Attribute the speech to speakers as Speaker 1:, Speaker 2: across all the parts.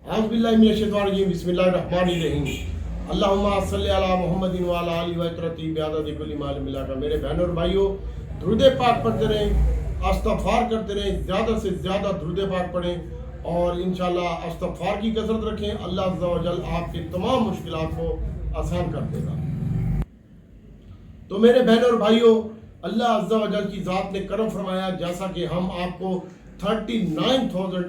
Speaker 1: औज़ुबिल्लाहिमिनश्शैतानिर्रजीम बिस्मिल्लाहिर्रहमानिर्रहीम अल्लाहुम्मा सल्लि अला मुहम्मदिन व अला आलिहि व तरती बिअददि कुल्ली माल मिलाका। मेरे बहनों और भाइयों, दुरूद पाक पढ़ते रहें, इस्तग़फ़ार करते रहें, ज़्यादा से ज़्यादा दुरूद पाक पढ़ें और इंशाअल्लाह इस्तग़फ़ार की कसरत रखें। अल्लाह अज़्ज़ा व जल आपकी तमाम मुश्किलात को आसान कर देगा। तो मेरे बहनों और भाइयों, अल्लाह अज़्ज़ा व जल की ज़ात ने करम फरमाया, जैसा कि हम आपको 39,000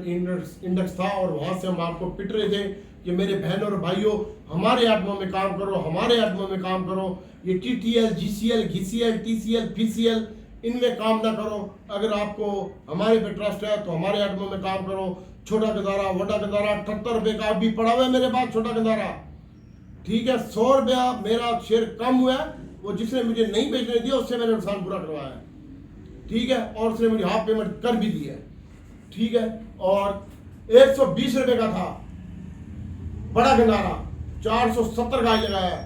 Speaker 1: इंडेक्स था और वहाँ से हम आपको पिट रहे थे कि मेरे बहनों और भाइयों, हमारे एटमों में काम करो, हमारे एटमों में काम करो। ये TTL, GCL, GCL, TCL, PCL, इनमें काम ना करो। अगर आपको हमारे पे ट्रस्ट है तो हमारे एटमों में काम करो। छोटा गंदारा, वड्डा गंदारा 78 रुपये का अभी पड़ा हुआ है मेरे पास छोटा गंदारा, ठीक है। 100 रुपया मेरा शेयर कम हुआ है, वो जिसने मुझे नहीं बेचने दिया उससे मैंने नुकसान पूरा करवाया है, ठीक है, और उसने मुझे हाफ पेमेंट कर भी दी है, ठीक है। और 120 रुपये का था बड़ा गंदारा, 470 का ही लगाया है।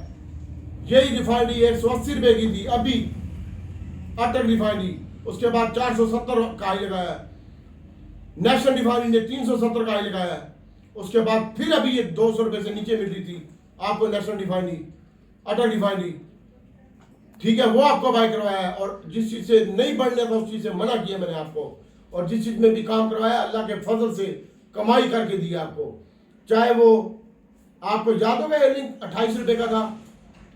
Speaker 1: यही रिफाइनरी 180 रुपये की थी अभी अटक रिफाइनरी, उसके बाद 470 का ही लगाया है। नेशनल रिफाइनरी ने 370 का ही लगाया है। उसके बाद फिर अभी ये 200 रुपये से नीचे मिल रही थी आपको नेशनल रिफाइनरी, अटक रिफाइनरी, ठीक है, वो आपको बाय करवाया है। और जिस चीज़ से नहीं बढ़ने था उस चीज़ से मना किया मैंने आपको, और जिस चीज़ में भी काम करवाया अल्लाह के फजल से कमाई करके दी आपको। चाहे वो आपको याद होगा लिंक 28 रुपये का था,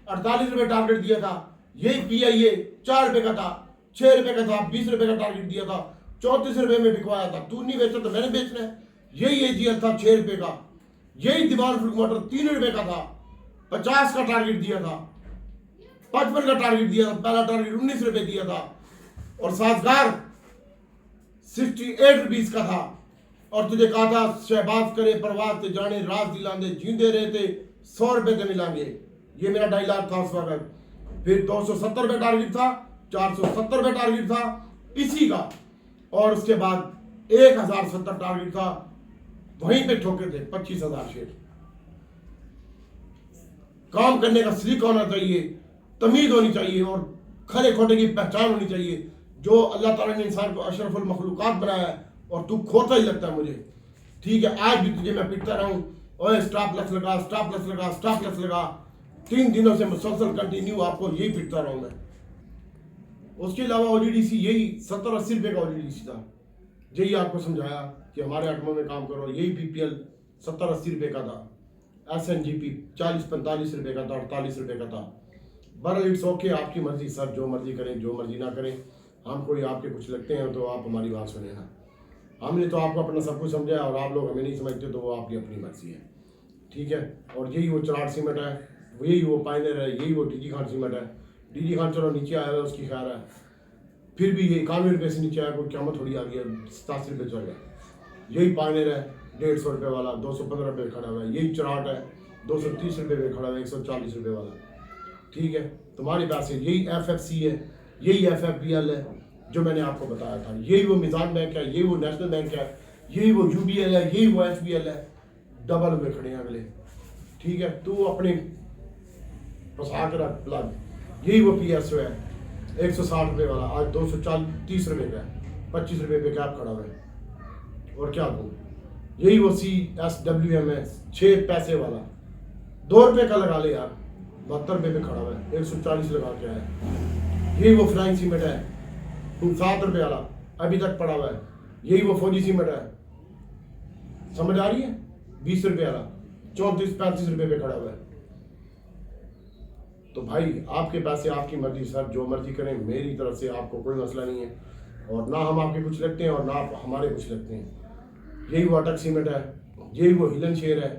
Speaker 1: 48 रुपये टारगेट दिया था। यही PIA 4 रुपये का था, 6 रुपये का था, 20 रुपये का टारगेट दिया था, 34 रुपये में बिकवाया था। तू नहीं बेचा तो मैंने बेचना है। यही AGL था 6 रुपये का। यही दीवान फ्रूट मोटर 3 रुपये का था, 50 का टारगेट दिया था, 55 का टारगेट दिया था, पहला टारगेट 19 रुपये दिया था। और साजगार 68 रुपीज का था, और तुझे कहा था शहबाज करे परवाज ते जाने राज दिलांदे जींदे रहते 100 रुपये के मिलांगे। ये मेरा डायलॉग था उस वक्त। फिर 270 रुपये टारगेट था, 470 रुपये टारगेट था इसी का, और उसके बाद 1070 टारगेट था। वहीं पे ठोके थे 25,000 शेयर। काम करने का सलीका होना चाहिए, तमीज होनी चाहिए और खरे खोटे की पहचान होनी चाहिए। जो अल्लाह ताला ने इंसान को अशरफुल मखलूकात बनाया है और तू खोता ही लगता है मुझे, ठीक है। आज भी तुझे मैं पिटता रहूं, ओए स्टॉप लॉस लगा, स्टॉप लॉस लगा, स्टॉप लॉस लगा। 3 दिनों से मुसलसल कंटिन्यू आपको यही पिटता रहूं मैं। उसके अलावा OGDC यही 70-80 रुपये का OGDC था। यही आपको समझाया कि हमारे एटमों में काम करो। यही PPL 70-80 रुपये का था, SNGP 40-45 रुपये का था, 48 रुपये का था। बहरहाल इट्स ओके, आपकी मर्जी सर, जो मर्जी करें जो मर्जी ना करें। हम कोई आपके कुछ लगते हैं तो आप हमारी बात सुने ना। हमने तो आपको अपना सब कुछ समझा और आप लोग हमें नहीं समझते, तो वो आपकी अपनी मर्जी है, ठीक है। और यही वो चराट सीमेंट है, यही वो पाइनर है, यही वो DG खान सीमेंट है। DG खान चलो नीचे आया है, उसकी खैर है, फिर भी ये 91 रुपये से नीचे आया, कोई क़यामत थोड़ी आ गई है, 87 रुपये चल गया। यही पाइनर है 150 रुपये वाला, 215 रुपये खड़ा हुआ है। यही चराट है 230 रुपये में खड़ा हुआ है, 140 रुपये वाला, ठीक है। तुम्हारे पास है यही FFC है, यही FFBL है जो मैंने आपको बताया था। यही वो मिजान बैंक है, यही वो नेशनल बैंक है, यही वो UBL है, यही वो HBL है। डबल में खड़े हैं अगले, ठीक है। तू अपने फंसा कर रख प्लग। यही वो PSO है 160 रुपये वाला, आज 230 रुपये का है, 25 रुपये पे कैप खड़ा हुआ है। और क्या दूँ, यही वो CSWM है 6 पैसे वाला, 2 रुपये का लगा ले यार, 72 रुपये पे खड़ा हुआ है, 140 लगा के आया। यही वो फ्लाइंग सीमेंट है 7 रुपये वाला, अभी तक पड़ा हुआ है। यही वो फौजी सीमेंट है, समझ आ रही है, 20 रुपये वाला, 34-35 रुपये पे खड़ा हुआ है। तो भाई आपके पैसे आपकी मर्जी सर, जो मर्जी करें, मेरी तरफ से आपको कोई मसला नहीं है। और ना हम आपके कुछ लगते हैं और ना आप हमारे कुछ लगते हैं। यही वो अटक सीमेंट है, यही वो हिलन शेयर है,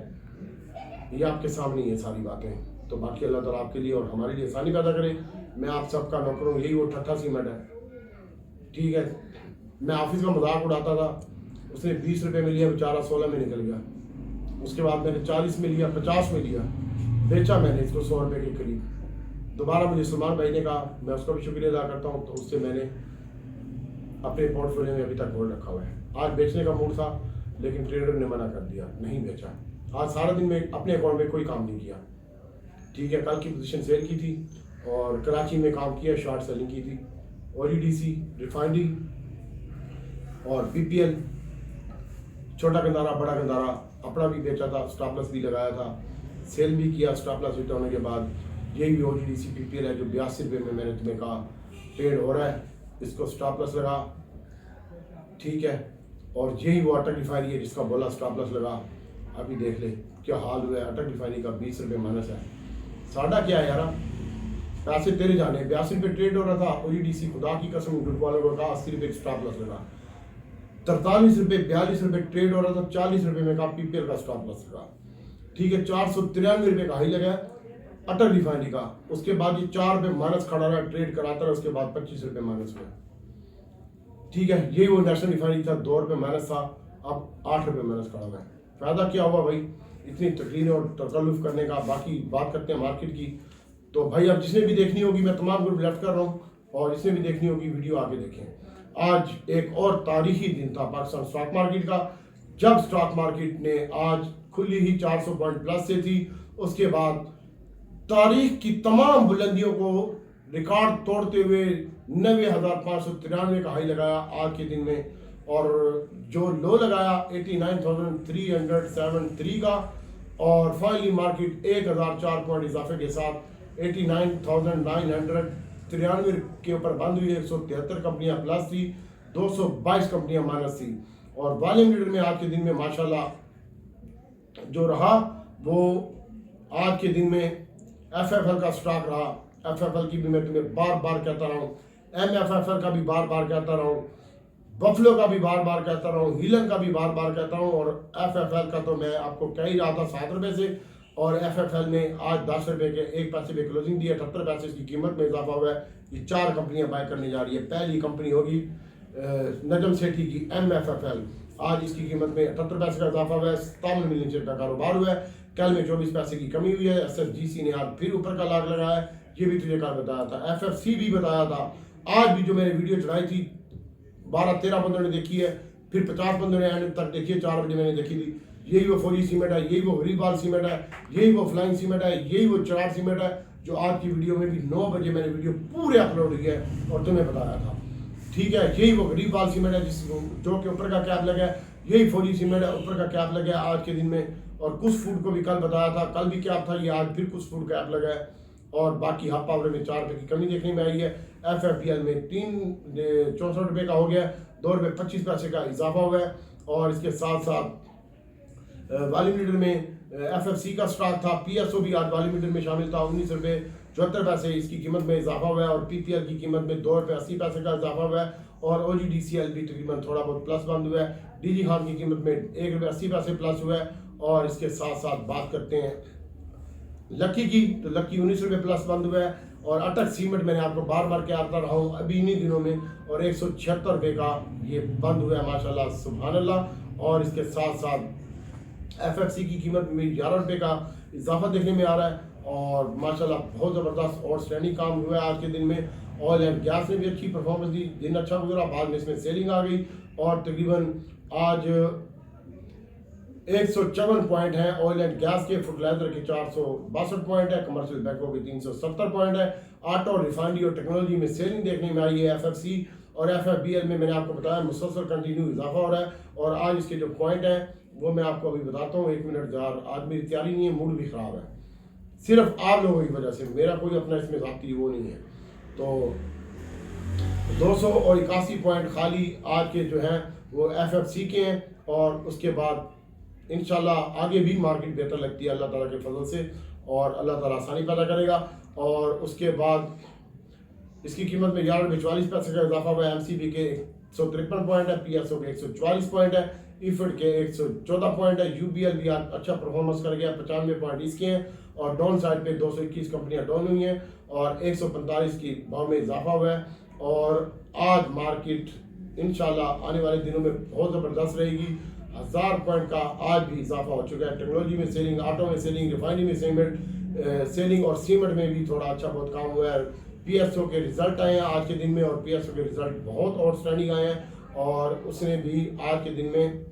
Speaker 1: ये आपके सामने ही है सारी बातें। तो बाकी अल्लाह ताला आपके लिए और हमारे लिए आसानी पैदा करे। मैं आप सबका नौकर हूँ। यही वो ठट्ठा सीमेंट है, ठीक है। मैं ऑफिस का मजाक उड़ाता था, उसने 20 रुपये में लिया, बेचारा 16 में निकल गया। उसके बाद मैंने 40 में लिया, 50 में लिया, बेचा मैंने इसको 100 रुपये के करीब। दोबारा मुझे सलमान भाई ने कहा, मैं उसका भी शुक्रिया अदा करता हूँ, तो उससे मैंने अपने पोर्टफोलियो में अभी तक होल्ड रखा हुआ है। आज बेचने का मूड था लेकिन ट्रेडर ने मना कर दिया, नहीं बेचा। आज सारा दिन में अपने अकाउंट में कोई काम नहीं किया, ठीक है। कल की पोजीशन सेल की थी और कराची में काम किया, शॉर्ट सेलिंग की थी। OGDC, रिफाइनरी और PPL, छोटा गंदारा बड़ा गंदारा अपना भी बेचा था, स्टॉप लॉस भी लगाया था, सेल भी किया स्टॉप लॉस हिट होने के बाद। यही भी OGDC PPL है जो 82 रुपये में मैंने तुम्हें कहा ट्रेड हो रहा है, इसको स्टॉप लॉस लगा, ठीक है। और यही वो अटक रिफाइनरी है जिसका बोला स्टॉप लॉस लगा, अभी देख ले क्या हाल हुआ है। अटक रिफाइनरी का 20 रुपये माइनस है, साढ़ा क्या है यार, पैसे तेरे जाने। 82 रुपये ट्रेड हो रहा था, OGDC खुदा की कसम झूठ वालों को कहा 80 रुपये स्टॉप लॉस लगा। 43 रुपये 42 रुपये ट्रेड हो रहा था, 40 रुपये में कहा PPL का स्टॉप लॉस लगा, ठीक है। 493 रुपये का हाई लगा अटक रिफाइनरी का, उसके बाद ये 4 रुपये माइनस खड़ा रहा, ट्रेड कराता रहा, उसके बाद 25 रुपये माइनस हुआ, ठीक है। ये वो नेशनल रिफाइनरी था, 2 रुपये माइनस था, अब 8 रुपये माइनस खड़ा हुआ है। फायदा क्या हुआ भाई इतनी तकलीफ और तकल्लुफ करने का। बाकी बात करते हैं मार्केट की। तो भाई अब जिसने भी देखनी होगी, मैं तमाम ग्रुप लेफ्ट कर रहा हूँ, और जिसने भी देखनी होगी वीडियो आगे देखें। आज एक और तारीखी दिन था पाकिस्तान स्टॉक मार्केट का, जब स्टॉक मार्केट ने आज खुली ही 400 पॉइंट प्लस से थी, उसके बाद तारीख की तमाम बुलंदियों को रिकॉर्ड तोड़ते हुए 90,593 का हाई लगाया आज के दिन में, और जो लो लगाया 89,373 का, और फाइनली मार्केट 1004 पॉइंट इजाफे के साथ 89,993 के ऊपर बंद हुई। 173 कंपनियां प्लस थी, 222 कंपनियां माइनस थी। और वॉल्यूम लीडर में आज के दिन में माशाल्लाह जो रहा वो आज के दिन में FFL का स्टॉक रहा। FFL की भी मैं तुम्हें बार बार कहता रहा हूँ, MFFL का भी बार बार कहता रहा हूँ, बफलो का भी बार बार कहता रहा हूँ, हीलन का भी बार बार कहता हूँ, और FFL का तो मैं आपको कह ही रहा था 7 रुपये से, और FFL ने आज 10 रुपये के 1 पैसे पे क्लोजिंग दी है। 78 पैसे इसकी कीमत में इजाफा हुआ है। ये 4 कंपनियां बाय करने जा रही है। पहली कंपनी होगी नजम सेठी की MFFL, आज इसकी कीमत में 78 पैसे का इजाफा हुआ है। 57 मिलियन शेयर का कारोबार हुआ है। कल में 24 पैसे की कमी हुई है। SFGC ने आज फिर ऊपर का लाग लगाया है, ये भी तुझे कल बताया था। FFC भी बताया था। आज भी जो मैंने वीडियो चढ़ाई थी 12-13 बंदों ने देखी है, फिर 50 बंदों ने एंड तक देखी है, 4 बजे मैंने देखी थी। यही वो फौजी सीमेंट है, यही वो गरीबाल सीमेंट है, यही वो फ्लाइंग सीमेंट है, यही वो चिराग सीमेंट है जो आज की वीडियो में भी 9 बजे मैंने वीडियो पूरे अपलोड की है और तुम्हें बताया था, ठीक है। यही वो गरीबाल सीमेंट है जिस जो के ऊपर का कैप लगा है, यही फौजी सीमेंट है ऊपर का कैप लगा है आज के दिन में। और कुछ फूड को भी कल बताया था, कल भी कैप था, ये आज फिर कुछ फूड कैप लगा है। और बाकी हब पावर में 4 रुपये की कमी देखने में आई है। FFPL में 64 रुपये का हो गया, 2 रुपये 25 पैसे का इजाफा हुआ है। और इसके साथ साथ वॉल्यूम लीडर में FFC का स्टॉक था, PSO भी आज वॉल्यूम लीडर में शामिल था। 19 रुपये 74 पैसे इसकी कीमत में इजाफा हुआ है, और PPL की कीमत में 2 रुपये 80 पैसे का इजाफा हुआ है। और OGDCL भी तकरीबन थोड़ा बहुत प्लस बंद हुआ है। DG खान की कीमत में 1 रुपये 80 पैसे प्लस हुआ है। और इसके साथ साथ बात करते हैं लकी की, तो लकी 19 रुपये प्लस बंद हुआ है। और अटक सीमेंट मैंने आपको बार बार कहता रहा हूँ अभी इन्हीं दिनों में, और 176 रुपये का ये बंद हुआ है, माशाल्लाह सुभान अल्लाह। और इसके साथ साथ FFC की कीमत में 11 रुपये का इजाफा देखने में आ रहा है, और माशाल्लाह बहुत ज़बरदस्त और स्टैंडिंग काम हुआ है आज के दिन में। ऑयल एंड गैस ने भी अच्छी परफॉर्मेंस दी, दिन अच्छा गुजरा, बाद में इसमें सेलिंग आ गई, और तकरीबन आज 154 पॉइंट है ऑयल एंड गैस के, फर्टिलाइजर के 462 पॉइंट है, कमर्शियल बैंकों के 370 पॉइंट है। आटो रिफाइनरी और टेक्नोलॉजी में सेलिंग देखने में आई है। FFC और FFBL में मैंने आपको बताया मुसलसल कंटिन्यू इजाफा हो रहा है। और आज इसके जो पॉइंट है वो मैं आपको अभी बताता हूँ, 1 मिनट जार। आज मेरी तैयारी नहीं है, मूड भी ख़राब है, सिर्फ आप लोगों की वजह से, मेरा कोई अपना इसमें ज़ाती वो नहीं है। तो 281 पॉइंट खाली आज के जो हैं वो FFC के हैं, और उसके बाद इंशाल्लाह आगे भी मार्केट बेहतर लगती है अल्लाह ताला के फजल से, और अल्लाह ताला आसानी पैदा करेगा। और उसके बाद इसकी कीमत में 11 रुपये 44 पैसे का इजाफा हुआ है। MCB के 153 पॉइंट है, PSO के 144 पॉइंट है, इफड के 114 पॉइंट है। UBL भी आज अच्छा परफॉर्मेंस कर गया, 95 पॉइंट इसके हैं। और डाउन साइड पे 221 कंपनियां डाउन हुई हैं, और 145 की भाव में इजाफा हुआ है। और आज मार्केट इंशाल्लाह आने वाले दिनों में बहुत ज़बरदस्त रहेगी। 1000 पॉइंट का आज भी इजाफा हो चुका है। टेक्नोलॉजी में सेलिंग, ऑटो में सेलिंग, रिफाइनरी में सेलिंग, और सीमेंट में भी थोड़ा अच्छा बहुत काम हुआ है। PSO के रिजल्ट आए हैं आज के दिन में, और PSO के रिजल्ट बहुत आउटस्टैंडिंग आए हैं, और उसने भी आज के दिन में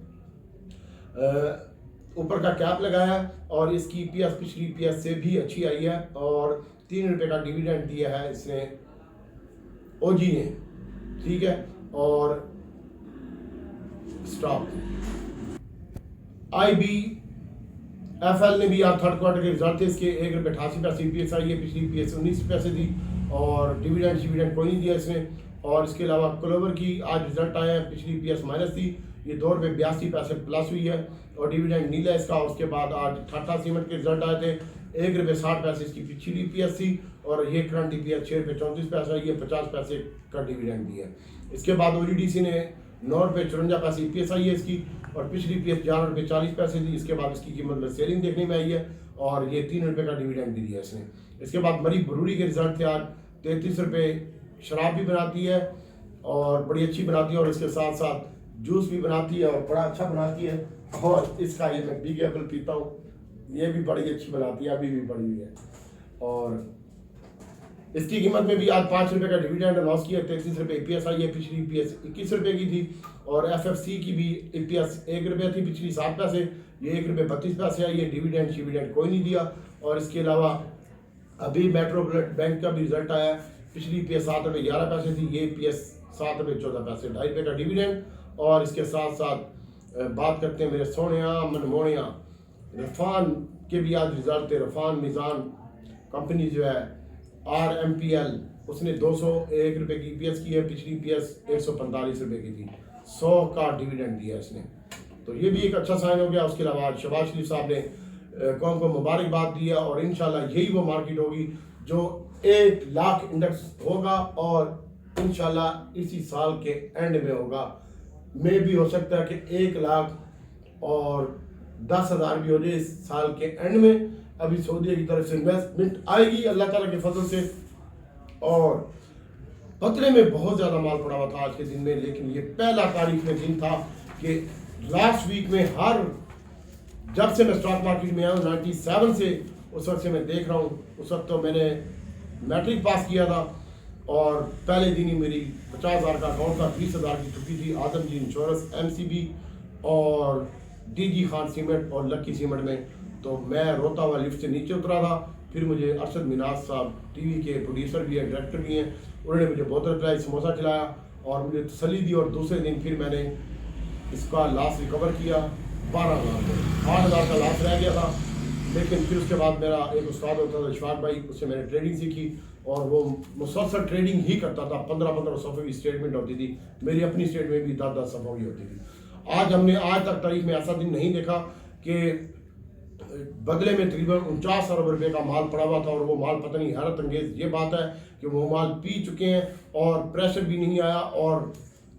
Speaker 1: ऊपर का कैप लगाया है, और इसकी PS पिछली PS से भी अच्छी आई है, और 3 रुपये का डिविडेंड दिया है इसने OG ने, ठीक है। और स्टॉक IB FL ने भी आज थर्ड क्वार्टर के रिजल्ट थे इसके, 1 रुपये 88 पैसे EPS आई है, पिछली EPS 19 पैसे थी, और डिविडेंड कोई नहीं दिया इसने। और इसके अलावा क्लोवर की आज रिजल्ट आया है, पिछली EPS माइनस थी, ये 2 रुपये 82 पैसे प्लस हुई है और डिविडेंड नीला है इसका। उसके बाद आज टाटा सीमेंट के रिजल्ट आए थे, 1 रुपये 60 पैसे इसकी पिछली EPS थी, और ये करंट EPS 6 रुपये 34 पैसे, ये 50 पैसे का डिविडेंड दिया है। इसके बाद OGDC ने 9 रुपये 54 पैसे EPS आई है इसकी, और पिछली EPS 11 रुपये 40 पैसे थी। इसके बाद इसकी कीमत में सेलिंग देखने में आई है, और ये 3 रुपये का डिविडेंड भी दिया इसने। इसके बाद मरी ब्रूरी के रिजल्ट थे आज, 33 रुपये। शराब भी बनाती है और बड़ी अच्छी बनाती है, और इसके साथ साथ जूस भी बनाती है और बड़ा अच्छा बनाती है। और इसका ये मैं बिग एप्पल पीता हूँ, ये भी बड़ी अच्छी बनाती है, अभी भी पड़ी हुई है। और इसकी कीमत में भी आज 5 रुपये का डिविडेंड अनाउंस किया, 33 रुपये EPS आई है, पिछली EPS 21 रुपये की थी। और FFC की भी EPS 1 रुपये थी, पिछली 7 पैसे, ये 1 रुपये 32 पैसे आई है, डिविडेंड कोई नहीं दिया। और इसके अलावा अभी मेट्रो बैंक का भी रिजल्ट आया, पिछली EPS 7 रुपये 11 पैसे थी, ये EPS 7 रुपये 14 पैसे, 2.5 रुपये का डिविडेंड। और इसके साथ साथ बात करते हैं मेरे सोनिया मनमोनिया, रफान के भी आज रिजल्ट थे। रफान मिज़ान कंपनी जो है RMPL, उसने 201 रुपये की EPS की है, पिछली EPS 145 रुपये की थी, 100 का डिविडेंड दिया इसने, तो ये भी एक अच्छा साइन हो गया। उसके अलावा शहबाज शरीफ साहब ने कौम को मुबारकबाद दिया, और इंशाल्लाह यही वो मार्केट होगी जो 1 लाख इंडेक्स होगा, और इंशाल्लाह इसी साल के एंड में होगा। में भी हो सकता है कि 1 लाख और 10,000 भी हो जाए इस साल के एंड में। अभी सऊदी की तरफ से इन्वेस्टमेंट आएगी अल्लाह ताला के फजल से, और पतले में बहुत ज़्यादा माल पड़ा हुआ था आज के दिन में, लेकिन ये पहला तारीख में दिन था कि लास्ट वीक में जब से मैं स्टॉक मार्केट में आया हूँ 97 से, उस वक्त से मैं देख रहा हूँ। उस वक्त तो मैंने मैट्रिक पास किया था, और पहले दिन ही मेरी 50,000 का अकाउंट था, 20,000 की छुट्टी थी आदमजी इंश्योरेंस, MCB और DG खान सीमेंट और लक्की सीमेंट में। तो मैं रोता हुआ लिफ्ट से नीचे उतरा था, फिर मुझे अरशद मिनाज साहब TV के प्रोड्यूसर भी हैं, डायरेक्टर भी हैं, उन्होंने मुझे बोतल पिलाई, समोसा खिलाया और मुझे तसल्ली दी। और दूसरे दिन फिर मैंने इसका लॉस रिकवर किया 12,000 को, 8,000 का लॉस रह गया था। लेकिन फिर उसके बाद मेरा एक उस्ताद होता था इशफाक भाई, उससे मैंने ट्रेडिंग सीखी, और वो मुसलसल ट्रेडिंग ही करता था। 15-15 सफ़े की स्टेटमेंट होती थी, मेरी अपनी स्टेटमेंट भी 10-10 सफ़ों की होती थी। आज तक तारीख में ऐसा दिन नहीं देखा कि बदले में तकरीबन 49 अरब रुपये का माल पड़ा हुआ था, और वो माल पता नहीं, हैरत अंगेज ये बात है कि वो माल पी चुके हैं, और प्रेशर भी नहीं आया, और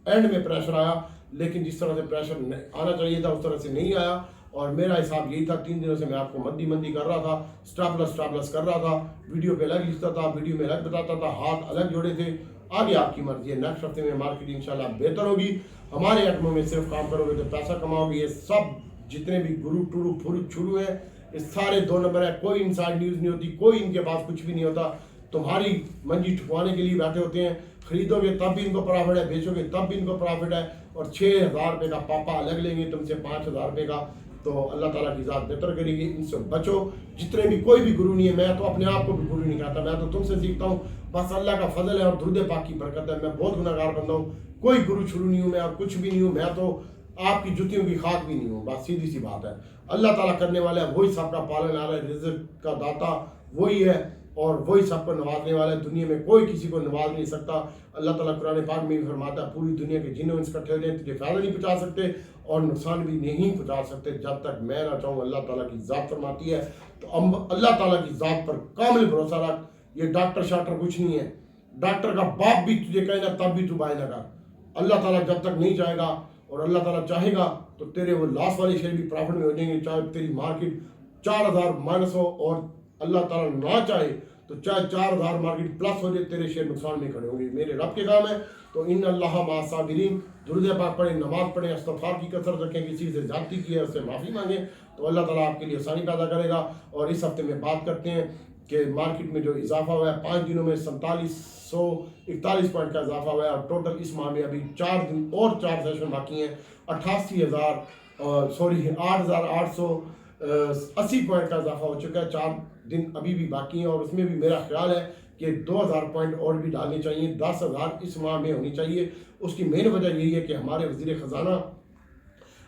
Speaker 1: एंड में प्रेशर आया, लेकिन जिस तरह से प्रेशर आना चाहिए था उस तरह से नहीं आया। और मेरा हिसाब यही था, 3 दिनों से मैं आपको मंदी कर रहा था, स्टॉप लॉस कर रहा था, वीडियो पे अलग लिखता था, वीडियो में अलग बताता था, हाथ अलग जोड़े थे। आगे आपकी मर्जी है, नेक्स्ट हफ्ते में मार्केट इंशाल्लाह बेहतर होगी। हमारे एटमों में सिर्फ काम करोगे तो पैसा कमाओगे। ये सब जितने भी गुरु टुरु फुरु छुरु हैं, ये सारे 2 नंबर है, कोई इनसाइड न्यूज़ नहीं होती, कोई इनके पास कुछ भी नहीं होता, तुम्हारी मंजी ठुकवाने के लिए बैठे होते हैं। खरीदोगे तब भी इनको प्रॉफिट है, बेचोगे तब भी इनको प्रॉफिट है, और 6,000 रुपये का पापा अलग लेंगे तुमसे 5,000 रुपये का। तो अल्लाह ताला की ज़ात बेहतर करेगी, इनसे बचो। जितने भी, कोई भी गुरु नहीं है, मैं तो अपने आप को भी गुरु नहीं कहता, मैं तो तुमसे सीखता हूँ, बस अल्लाह का फजल है और दुरूद पाक की बरकत है। मैं बहुत गुनाहगार बंदा हूँ, कोई गुरु शुरू नहीं हूँ मैं, और कुछ भी नहीं हूँ मैं, तो आपकी जुतियों की खाक भी नहीं हूँ, बस सीधी सी बात है। अल्लाह ताला करने वाला है, वही सबका पालन आ रहा है, रिज़्क़ का दाता वही है, और वही सबको नवाजने वाला है। दुनिया में कोई किसी को नवाज नहीं सकता। अल्लाह ताला कुरान पाक में भी फरमाता है, पूरी दुनिया के जिन्हों इंस इकट्ठे हो जाए तुझे फ़ायदा नहीं पहुँचा सकते और नुकसान भी नहीं पहुँचा सकते जब तक मैं ना चाहूँ। अल्लाह ताला की ज़ात फरमाती है, तो अल्लाह ताला की ज़ात पर कामिल भरोसा रख। ये डॉक्टर शाक्टर कुछ नहीं है, डॉक्टर का बाप भी तुझे कहे ना तब भी तू बाय ना कर। अल्लाह ताला जब तक नहीं चाहेगा, और अल्लाह ताला चाहेगा तो तेरे वो लॉस वाले शेयर भी प्रॉफिट में हो जाएंगे, चाहे तेरी मार्केट 4,000 माइनस हो, और अल्लाह ताला ना चाहे तो चाहे 4,000 मार्केट प्लस हो जाए, तेरे शेयर नुकसान में खड़े होंगे। मेरे रब के काम है। तो इन अल्लाह मा साबिरीन, दुरूद पाक पढ़ें, नमाज पढ़ें, इस्तग़फ़ार की कसरत रखें, किसी से ज़्यादती की है उससे माफ़ी मांगें, तो अल्लाह ताला आपके लिए आसानी पैदा करेगा। और इस हफ्ते में बात करते हैं कि मार्केट में जो इजाफा हुआ है, 5 दिनों में 4741 पॉइंट का इजाफा हुआ है, और टोटल इस माह में अभी 4 दिन और 4 सेशन बाकी हैं। 8,880 पॉइंट का इजाफा हो चुका है, 4 दिन अभी भी बाकी हैं, और उसमें भी मेरा ख्याल है कि 2,000 पॉइंट और भी डालने चाहिए, 10,000 इस माह में होनी चाहिए। उसकी मेन वजह यही है कि हमारे वज़ीर ख़जाना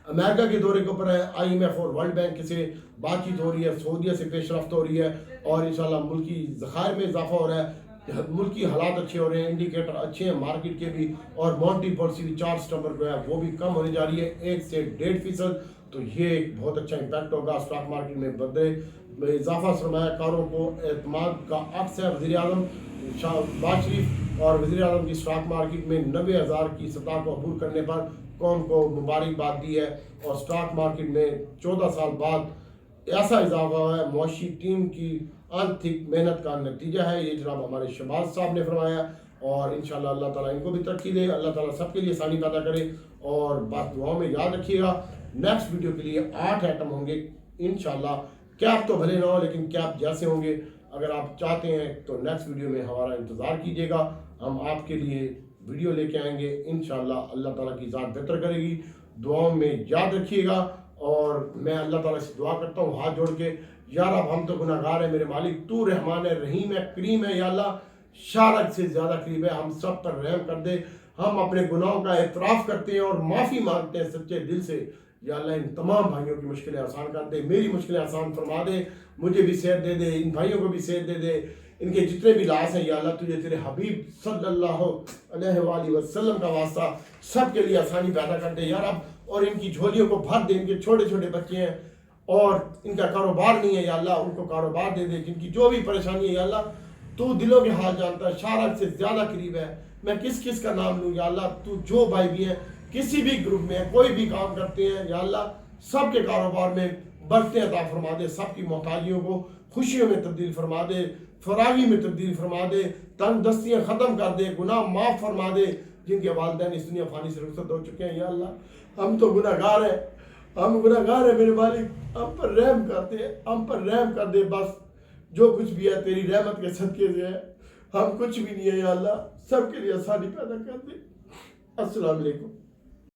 Speaker 1: अमेरिका के दौरे के ऊपर है, IMF और वर्ल्ड बैंक से बातचीत हो रही है, सऊदीया से पेशरफ्त हो रही है और इंशाल्लाह मुल्की ज़खायर में इजाफा हो रहा है, मुल्की हालात अच्छे हो रहे हैं, इंडिकेटर अच्छे हैं मार्केट के भी, और मॉनेटरी पॉलिसी भी 4 सितंबर को है वो भी कम होने जा रही है 1 से 1.5%। तो ये एक बहुत अच्छा इम्पैक्ट होगा स्टॉक मार्केट में, बदले इजाफा सरमायाकारों को एतमाद का अक्स है। वज़ीर आज़म शहबाज शरीफ और वज़ीर आज़म की स्टॉक मार्केट में 90,000 की सतह को अबूर करने पर कौम को मुबारकबाद दी है और स्टॉक मार्केट में 14 साल बाद ऐसा इजाफा हुआ है, मुआशी टीम की आंतरिक मेहनत का नतीजा है। ये जनाब हमारे शहबाज साहब ने फरमाया और इंशाल्लाह अल्लाह ताला इनको भी तरक्की दे, अल्लाह ताला सबके लिए आसानी पैदा करे। और बात दुआओं में याद रखिएगा, नेक्स्ट वीडियो के लिए 8 आइटम होंगे इंशाल्लाह। कैप तो भले ना हो लेकिन कैप जैसे होंगे, अगर आप चाहते हैं तो नेक्स्ट वीडियो में हमारा इंतज़ार कीजिएगा, हम आपके लिए वीडियो लेके आएंगे इंशाल्लाह। अल्लाह ताला की ज़ात बेहतर करेगी, दुआओं में याद रखिएगा। और मैं अल्लाह ताला से दुआ करता हूँ हाथ जोड़ के, यार अब हम तो गुनाहगार हैं मेरे मालिक, तू रहमान है, रहीम है, करीम है, या अल्लाह शारक से ज़्यादा करीब है, हम सब पर रहम कर दे। हम अपने गुनाहों का एतराफ़ करते हैं और माफ़ी मांगते हैं सच्चे दिल से। या अल्लाह इन तमाम भाइयों की मुश्किलें आसान कर दे, मेरी मुश्किलें आसान फरमा दे, मुझे भी सेहत दे दे, इन भाइयों को भी सेहत दे दे, इनके जितने भी लाश हैं या अल्लाह तुझे तेरे हबीब सल्लल्लाहु अलैहि वसल्लम का वास्ता सब के लिए आसानी पैदा कर दे यार अब, और इनकी झोलियों को भर दे। इनके छोटे छोटे बच्चे हैं और इनका कारोबार नहीं है या अल्लाह उनको कारोबार दे दे, जिनकी जो भी परेशानी है या अल्लाह तू दिलों के हाल जानता है, शारक से ज़्यादा करीब है। मैं किस किस का नाम लूँ या अल्लाह, तू जो भाई भी हैं किसी भी ग्रुप में कोई भी काम करते हैं या अल्लाह सब के कारोबार में बरकतें अता फरमा दे, सबकी मोहताजियों को खुशियों में तब्दील फरमा दे, फरागी में तब्दील फरमा दे, तंगदस्तियाँ ख़त्म कर दे, गुनाह माफ़ फरमा दे। जिनके वालिदैन इस दुनिया फानी से रुखसत हो चुके हैं या अल्लाह हम तो गुनाहगार हैं, हम गुनाहगार हैं मेरे मालिक, हम पर रहम कर दे, हम पर रहम कर दे। बस जो कुछ भी है तेरी रहमत के सदके से है, हम कुछ भी नहीं है या अल्लाह, सबके लिए आसानी पैदा कर दे। अस्सलाम वालेकुम।